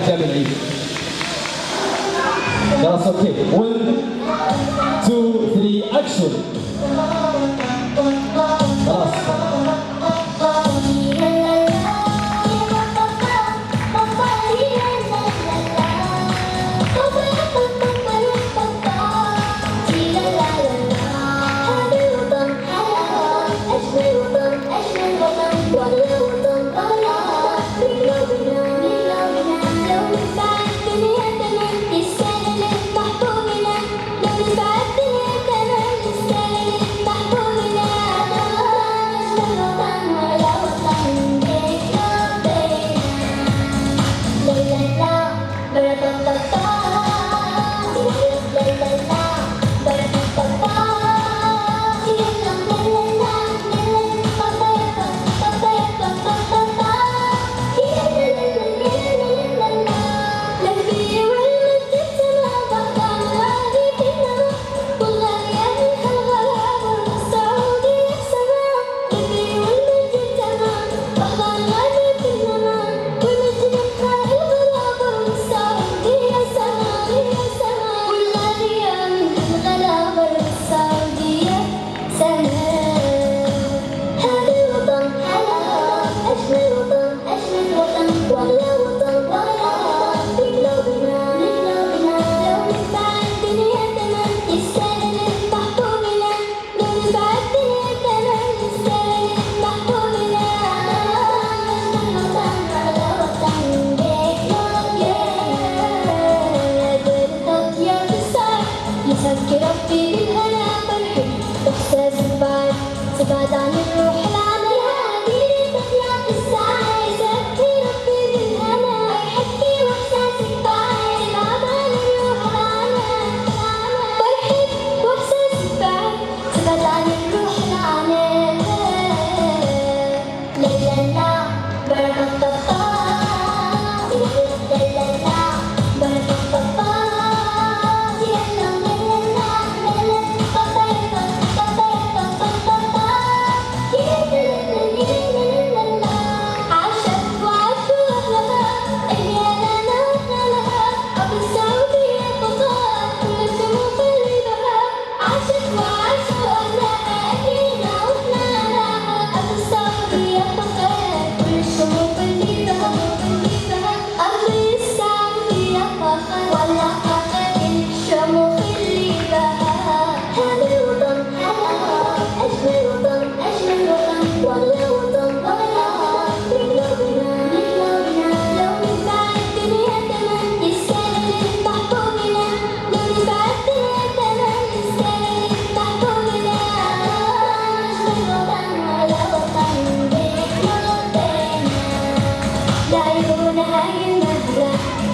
تعمل عيد. خلاص اوكي 1 2 3 اكشن. خلاص بعد عن الروح العمل هادي تخلق الساعة يزكي ربي بالهنا يحكي واحساسك بعد بعد عن الروح العمل فرحك واحساسك بعد عن الروح العمل لا لا لا بركة الله لا لا لا بركة الله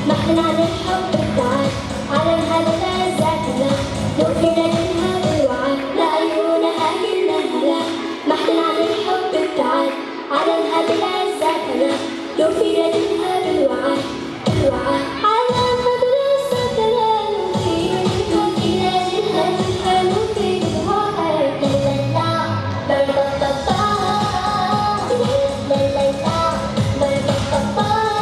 محن عن الحب ابتعد على الهدى ذاتنا لو كنا منها بالوعد لعيونها النهلة محن عن الحب ابتعد على الهدى ذاتنا لو كنا منها بالوعد على الهدى ذاتنا لو كنا منها بالوعد لا لا لا بركة الله لا لا لا بركة الله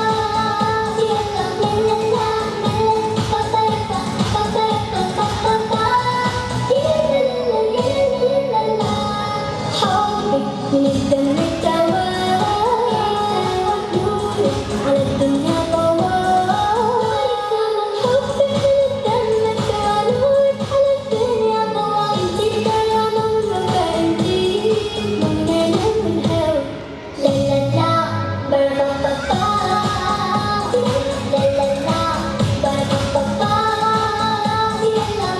من الدم الدواء على الدنيا طوال حبك من الدم الدواء على الدنيا طوال انتي يا مملكة انتي مننا من هوا لا لا لا بركة الله لا لا لا بركة الله لا لا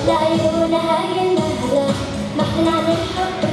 لعيونها النهلة محن عن الحب